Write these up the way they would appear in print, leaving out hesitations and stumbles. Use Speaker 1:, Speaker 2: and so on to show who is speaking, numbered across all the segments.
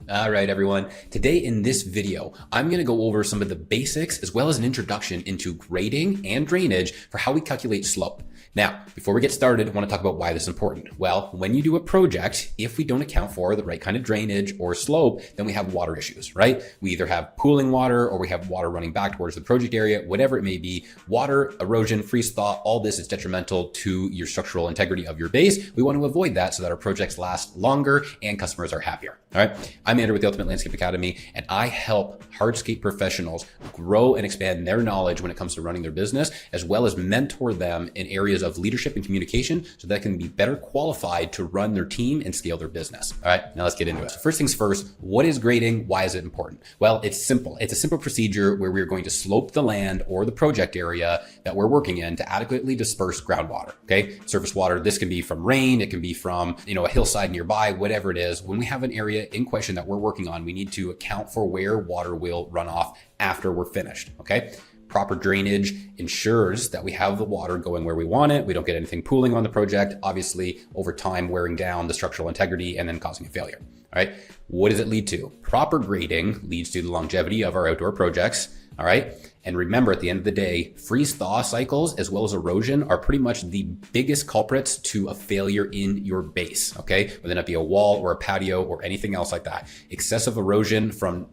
Speaker 1: All right, everyone. Today in this video, I'm going to go over some of the basics as well as an introduction into grading and drainage for how we calculate slope. Now, before we get started, I want to talk about why this is important. Well, when you do a project, if we don't account for the right kind of drainage or slope, then we have water issues, right? We either have pooling water or we have water running back towards the project area, whatever it may be. Water, erosion, freeze thaw, all this is detrimental to your structural integrity of your base. We want to avoid that so that our projects last longer and customers are happier. All right. I'm Andrew with the Ultimate Landscape Academy, and I help hardscape professionals grow and expand their knowledge when it comes to running their business, as well as mentor them in areas of leadership and communication so that they can be better qualified to run their team and scale their business. All right, now let's get into it. So first things first, what is grading? Why is it important? Well, it's simple. It's a simple procedure where we're going to slope the land or the project area that we're working in to adequately disperse groundwater. Okay, surface water. This can be from rain. It can be from, a hillside nearby, whatever it is. When we have an area in question that we're working on, we need to account for where water will run off after we're finished. Okay. Proper drainage ensures that we have the water going where we want it. We don't get anything pooling on the project, obviously over time wearing down the structural integrity and then causing a failure. All right. What does it lead to? Proper grading leads to the longevity of our outdoor projects. All right. And remember, at the end of the day, freeze thaw cycles as well as erosion are pretty much the biggest culprits to a failure in your base. Okay. Whether that be a wall or a patio or anything else like that. Excessive erosion from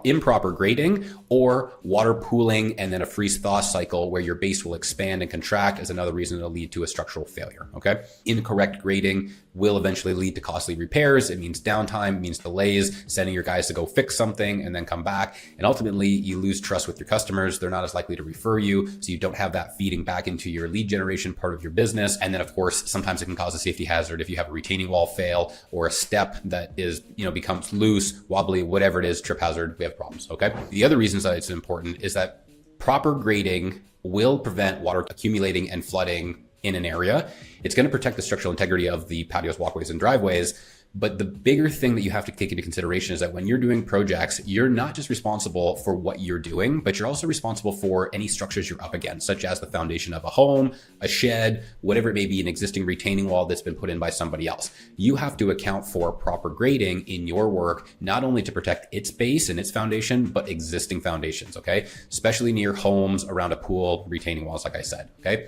Speaker 1: improper grading or water pooling and then a freeze thaw cycle where your base will expand and contract is another reason it'll lead to a structural failure. Okay. Incorrect grading will eventually lead to costly repairs. It means downtime, it means delays, sending your guys to go fix something and then come back. And ultimately you lose trust with your customers. They're not as likely to refer you. So you don't have that feeding back into your lead generation part of your business. And then of course, sometimes it can cause a safety hazard if you have a retaining wall fail or a step that is, becomes loose, wobbly, whatever it is, trip hazard. We have problems. Okay. The other reasons that it's important is that proper grading will prevent water accumulating and flooding in an area. It's going to protect the structural integrity of the patios, walkways, and driveways. But the bigger thing that you have to take into consideration is that when you're doing projects, you're not just responsible for what you're doing, but you're also responsible for any structures you're up against, such as the foundation of a home, a shed, whatever it may be, an existing retaining wall that's been put in by somebody else. You have to account for proper grading in your work, not only to protect its base and its foundation, but existing foundations, okay? Especially near homes, around a pool, retaining walls, like I said, okay?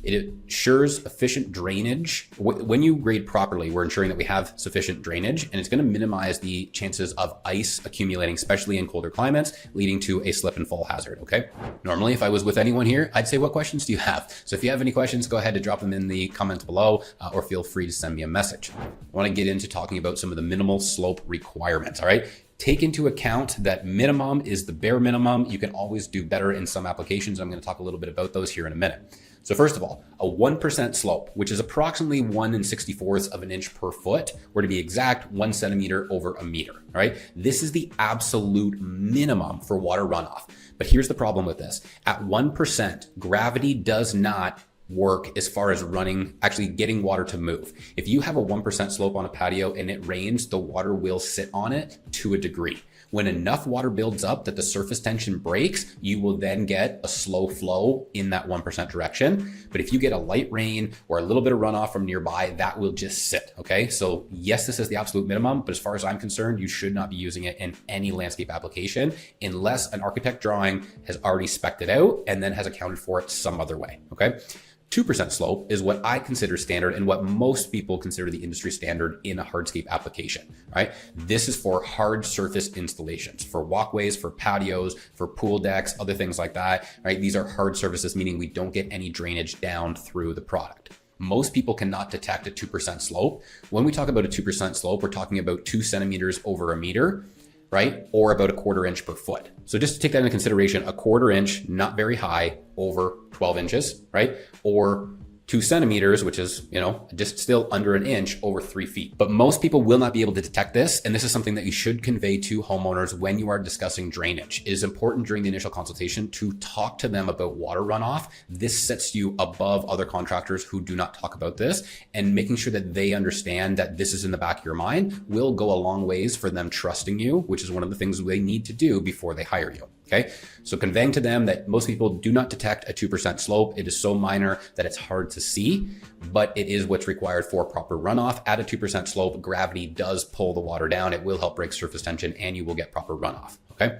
Speaker 1: It ensures efficient drainage. When you grade properly, we're ensuring that we have sufficient drainage, and it's going to minimize the chances of ice accumulating, especially in colder climates, leading to a slip and fall hazard. Okay. Normally, if I was with anyone here, I'd say, what questions do you have? So if you have any questions, go ahead and drop them in the comments below, or feel free to send me a message. I want to get into talking about some of the minimal slope requirements. All right. Take into account that minimum is the bare minimum. You can always do better in some applications. I'm going to talk a little bit about those here in a minute. So first of all, a 1% slope, which is approximately 1 64ths of an inch per foot, or to be exact, 1 centimeter over a meter. All right. This is the absolute minimum for water runoff. But here's the problem with this. At 1%, gravity does not work as far as actually getting water to move. If you have a 1% slope on a patio and it rains, the water will sit on it to a degree. When enough water builds up that the surface tension breaks, you will then get a slow flow in that 1% direction. But if you get a light rain or a little bit of runoff from nearby, that will just sit. Okay. So yes, this is the absolute minimum, but as far as I'm concerned, you should not be using it in any landscape application unless an architect drawing has already spec'd it out and then has accounted for it some other way. Okay. 2% slope is what I consider standard and what most people consider the industry standard in a hardscape application, right? This is for hard surface installations, for walkways, for patios, for pool decks, other things like that, right? These are hard surfaces, meaning we don't get any drainage down through the product. Most people cannot detect a 2% slope. When we talk about a 2% slope, we're talking about 2 centimeters over a meter, right? Or about a 1/4 inch per foot. So just to take that into consideration, a 1/4 inch, not very high, over 12 inches, right? Or 2 centimeters, which is, just still under an inch, over 3 feet. But most people will not be able to detect this. And this is something that you should convey to homeowners when you are discussing drainage. It is important during the initial consultation to talk to them about water runoff. This sets you above other contractors who do not talk about this, and making sure that they understand that this is in the back of your mind will go a long ways for them trusting you, which is one of the things they need to do before they hire you. Okay, so conveying to them that most people do not detect a 2% slope. It is so minor that it's hard to see, but it is what's required for proper runoff. At a 2% slope, gravity does pull the water down. It will help break surface tension and you will get proper runoff. Okay.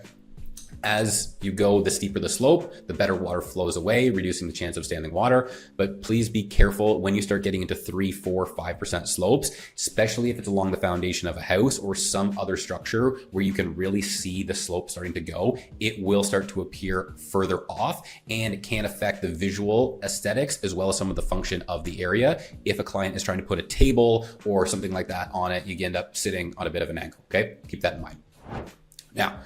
Speaker 1: As you go, the steeper the slope, the better water flows away, reducing the chance of standing water. But please be careful when you start getting into 3, 4, 5% slopes, especially if it's along the foundation of a house or some other structure where you can really see the slope starting to go. It will start to appear further off and it can affect the visual aesthetics as well as some of the function of the area. If a client is trying to put a table or something like that on it, you end up sitting on a bit of an angle. Okay, keep that in mind. Now,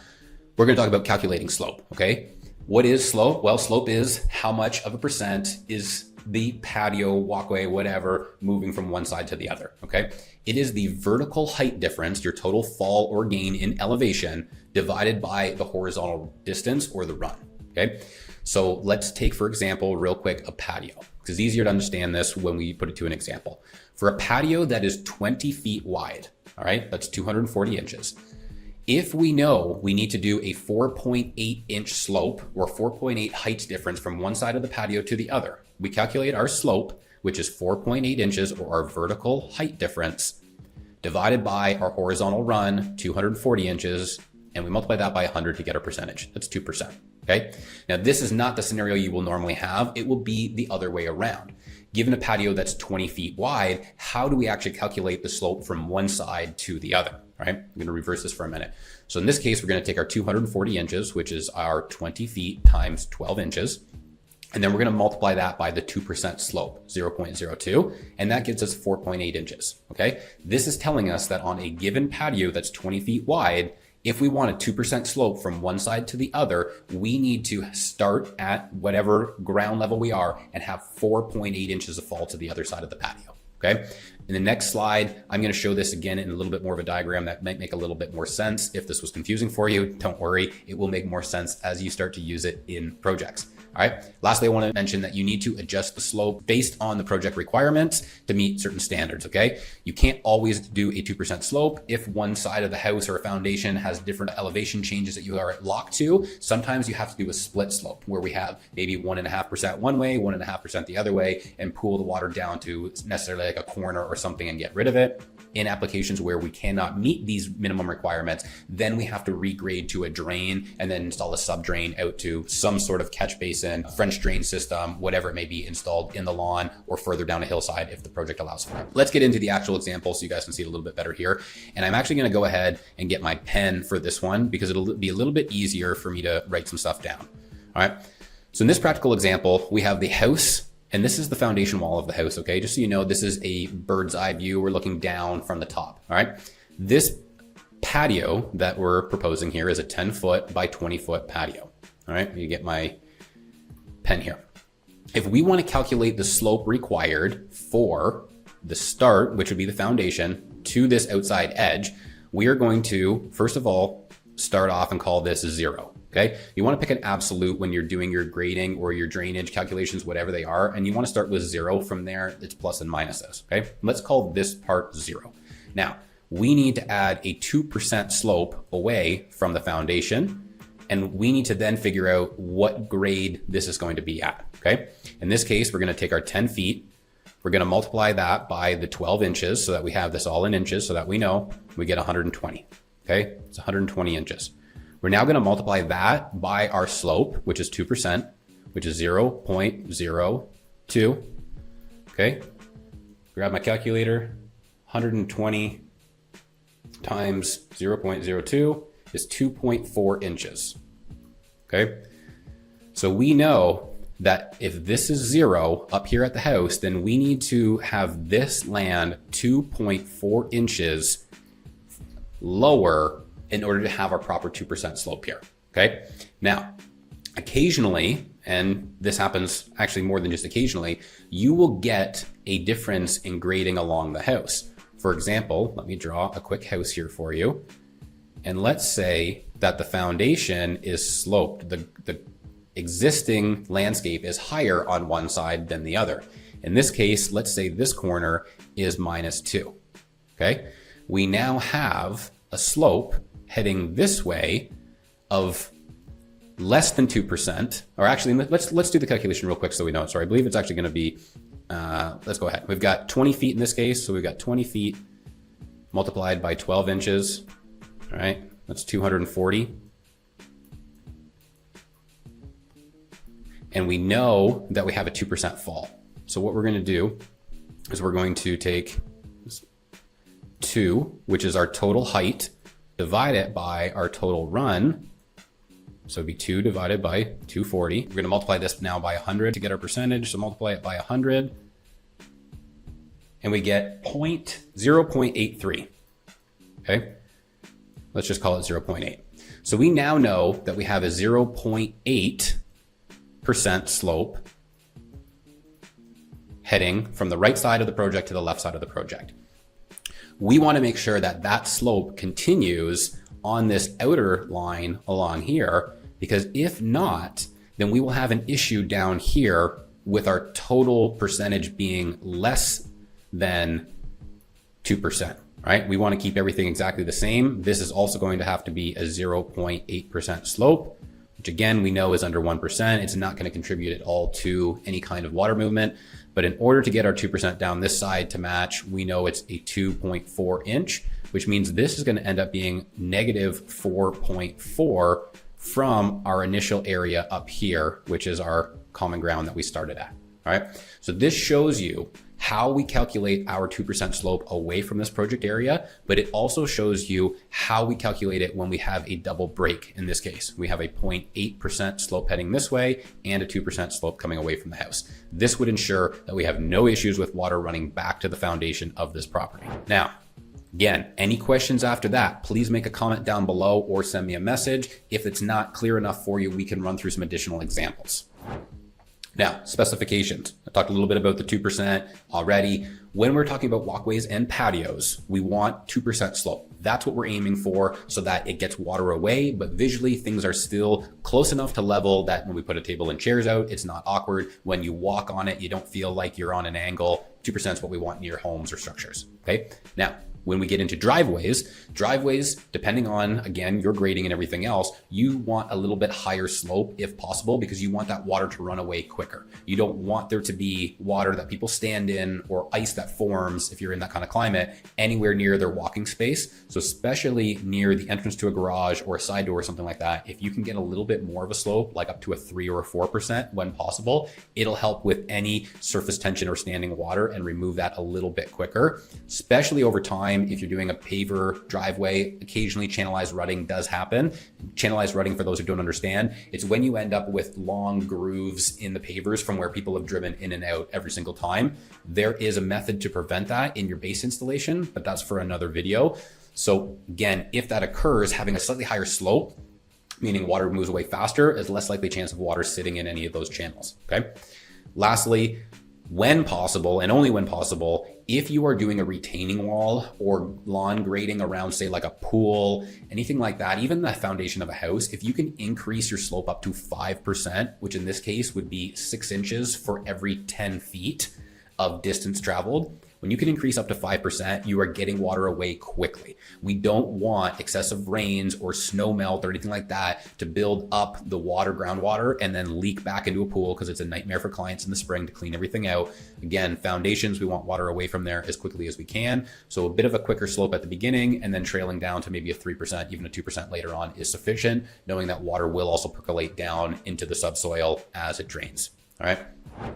Speaker 1: we're going to talk about calculating slope, okay? What is slope? Well, slope is how much of a percent is the patio, walkway, whatever, moving from one side to the other, okay? It is the vertical height difference, your total fall or gain in elevation, divided by the horizontal distance or the run, okay? So let's take, for example, real quick, a patio, because it's easier to understand this when we put it to an example. For a patio that is 20 feet wide, all right, that's 240 inches. If we know we need to do a 4.8 inch slope or 4.8 height difference from one side of the patio to the other, we calculate our slope, which is 4.8 inches or our vertical height difference, divided by our horizontal run, 240 inches, and we multiply that by 100 to get our percentage. That's 2%. Okay. Now, this is not the scenario you will normally have. It will be the other way around. Given a patio that's 20 feet wide, how do we actually calculate the slope from one side to the other? All right, I'm going to reverse this for a minute. So in this case, we're going to take our 240 inches, which is our 20 feet times 12 inches. And then we're going to multiply that by the 2% slope, 0.02, and that gives us 4.8 inches. Okay. This is telling us that on a given patio that's 20 feet wide, if we want a 2% slope from one side to the other, we need to start at whatever ground level we are and have 4.8 inches of fall to the other side of the patio. Okay. In the next slide, I'm going to show this again in a little bit more of a diagram that might make a little bit more sense. If this was confusing for you, don't worry. It will make more sense as you start to use it in projects. All right. Lastly, I want to mention that you need to adjust the slope based on the project requirements to meet certain standards. Okay. You can't always do a 2% slope. If one side of the house or a foundation has different elevation changes that you are locked to, sometimes you have to do a split slope where we have maybe 1.5% one way, 1.5% the other way, and pool the water down to necessarily like a corner or something and get rid of it. In applications where we cannot meet these minimum requirements, then we have to regrade to a drain and then install a sub drain out to some sort of catch basin, French drain system, whatever it may be installed in the lawn or further down a hillside if the project allows for it. Let's get into the actual example so you guys can see it a little bit better here. And I'm actually going to go ahead and get my pen for this one because it'll be a little bit easier for me to write some stuff down. All right. So in this practical example, we have the house. And this is the foundation wall of the house, okay? Just so you know, this is a bird's eye view. We're looking down from the top, all right? This patio that we're proposing here is a 10-foot by 20-foot patio, all right? You get my pen here. If we want to calculate the slope required for the start, which would be the foundation, to this outside edge, we are going to, first of all, start off and call this 0. Okay. You want to pick an absolute when you're doing your grading or your drainage calculations, whatever they are. And you want to start with 0. From there, it's plus and minuses. Okay. Let's call this part 0. Now we need to add a 2% slope away from the foundation. And we need to then figure out what grade this is going to be at. Okay. In this case, we're going to take our 10 feet. We're going to multiply that by the 12 inches so that we have this all in inches so that we know we get 120. Okay. It's 120 inches. We're now going to multiply that by our slope, which is 2%, which is 0.02. Okay. Grab my calculator. 120 times 0.02 is 2.4 inches. Okay. So we know that if this is 0 up here at the house, then we need to have this land 2.4 inches lower in order to have our proper 2% slope here. Okay. Now, occasionally, and this happens actually more than just occasionally, you will get a difference in grading along the house. For example, let me draw a quick house here for you. And let's say that the foundation is sloped. The existing landscape is higher on one side than the other. In this case, let's say this corner is -2. Okay. We now have a slope heading this way of less than 2%, or actually let's do the calculation real quick so we know it. Sorry, I believe it's actually going to be, let's go ahead. We've got 20 feet in this case. So we've got 20 feet multiplied by 12 inches. All right, that's 240. And we know that we have a 2% fall. So what we're going to do is we're going to take 2, which is our total height, divide it by our total run. So it'd be 2 divided by 240. We're going to multiply this now by 100 to get our percentage. So multiply it by 100. And we get 0.83. Okay. Let's just call it 0.8. So we now know that we have a 0.8% slope heading from the right side of the project to the left side of the project. We want to make sure that that slope continues on this outer line along here, because if not, then we will have an issue down here with our total percentage being less than 2%, right? We want to keep everything exactly the same. This is also going to have to be a 0.8% slope, which again, we know is under 1%. It's not going to contribute at all to any kind of water movement. But in order to get our 2% down this side to match, we know it's a 2.4 inch, which means this is going to end up being negative 4.4 from our initial area up here, which is our common ground that we started at. All right. So this shows you how we calculate our 2% slope away from this project area, but it also shows you how we calculate it when we have a double break. In this case, we have a 0.8% slope heading this way and a 2% slope coming away from the house. This would ensure that we have no issues with water running back to the foundation of this property. Now, again, any questions after that, please make a comment down below or send me a message. If it's not clear enough for you, we can run through some additional examples. Now, specifications. I talked a little bit about the 2% already. When we're talking about walkways and patios, we want 2% slope. That's what we're aiming for so that it gets water away, but visually things are still close enough to level that when we put a table and chairs out, it's not awkward. When you walk on it, you don't feel like you're on an angle. 2% is what we want near homes or structures, okay? Now, when we get into driveways, depending on, again, your grading and everything else, you want a little bit higher slope if possible, because you want that water to run away quicker. You don't want there to be water that people stand in or ice that forms, if you're in that kind of climate, anywhere near their walking space. So especially near the entrance to a garage or a side door or something like that, if you can get a little bit more of a slope, like up to a 3 or a 4% when possible, it'll help with any surface tension or standing water and remove that a little bit quicker, especially over time. If you're doing a paver driveway, occasionally channelized rutting does happen. Channelized rutting, for those who don't understand, it's when you end up with long grooves in the pavers from where people have driven in and out every single time. There is a method to prevent that in your base installation, but that's for another video. So again, if that occurs, having a slightly higher slope, meaning water moves away faster, is less likely chance of water sitting in any of those channels, okay? Lastly, when possible, and only when possible, if you are doing a retaining wall or lawn grading around, say, like a pool, anything like that, even the foundation of a house, if you can increase your slope up to 5%, which in this case would be 6 inches for every 10 feet of distance traveled, when you can increase up to 5%, you are getting water away quickly. We don't want excessive rains or snow melt or anything like that to build up the water, groundwater, and then leak back into a pool, because it's a nightmare for clients in the spring to clean everything out. Again, foundations, we want water away from there as quickly as we can. So a bit of a quicker slope at the beginning and then trailing down to maybe a 3%, even a 2% later on is sufficient, knowing that water will also percolate down into the subsoil as it drains. All right.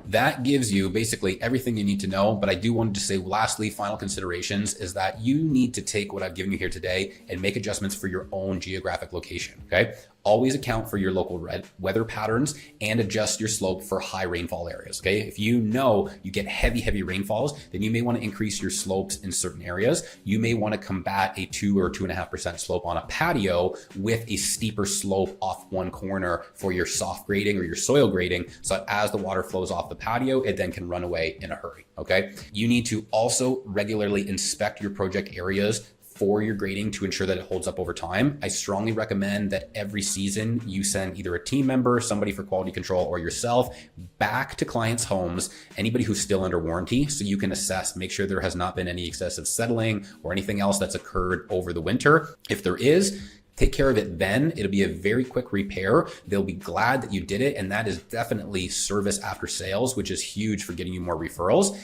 Speaker 1: That gives you basically everything you need to know. But I do want to say, lastly, final considerations is that you need to take what I've given you here today and make adjustments for your own geographic location. Okay. Always account for your local weather patterns and adjust your slope for high rainfall areas. Okay. If you know you get heavy rainfalls, then you may want to increase your slopes in certain areas. You may want to combat a 2 or 2.5% slope on a patio with a steeper slope off one corner for your soft grading or your soil grading. So that as the water flows off the patio, it then can run away in a hurry. Okay. You need to also regularly inspect your project areas for your grading to ensure that it holds up over time. I strongly recommend that every season you send either a team member, somebody for quality control, or yourself back to clients' homes, anybody who's still under warranty, so you can assess, make sure there has not been any excessive settling or anything else that's occurred over the winter. If there is, Take care of it then. It'll be a very quick repair. They'll be glad that you did it. And that is definitely service after sales, which is huge for getting you more referrals.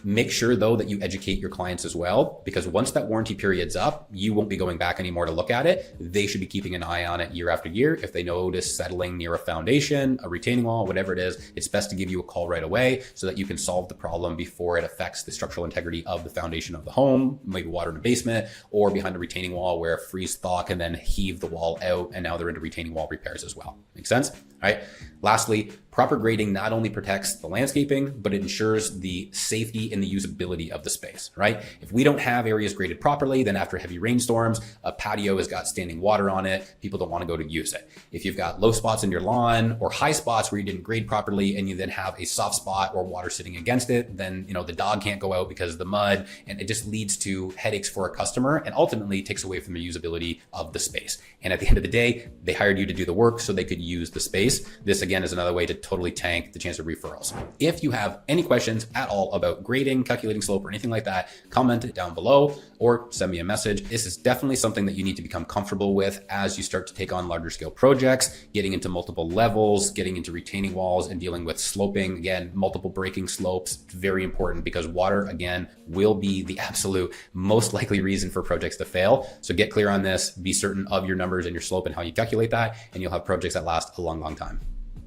Speaker 1: Make sure though that you educate your clients as well, because once that warranty period's up, you won't be going back anymore to look at it. They should be keeping an eye on it year after year. If they notice settling near a foundation, a retaining wall, whatever it is, it's best to give you a call right away so that you can solve the problem before it affects the structural integrity of the foundation of the home, maybe water in the basement or behind a retaining wall where a freeze thaw can then heave the wall out, and now they're into retaining wall repairs as well. Make sense? All right. Lastly, proper grading not only protects the landscaping, but it ensures the safety and the usability of the space, right? If we don't have areas graded properly, then after heavy rainstorms, a patio has got standing water on it. People don't want to go to use it. If you've got low spots in your lawn or high spots where you didn't grade properly and you then have a soft spot or water sitting against it, then the dog can't go out because of the mud, and it just leads to headaches for a customer and ultimately takes away from the usability of the space. And at the end of the day, they hired you to do the work so they could use the space. This again is another way to totally tank the chance of referrals. If you have any questions at all about grading, calculating slope, or anything like that, comment it down below or send me a message. This is definitely something that you need to become comfortable with as you start to take on larger scale projects, getting into multiple levels, getting into retaining walls, and dealing with sloping. Again, multiple breaking slopes, very important because water, again, will be the absolute most likely reason for projects to fail. So get clear on this, be certain of your numbers and your slope and how you calculate that, and you'll have projects that last a long, long time.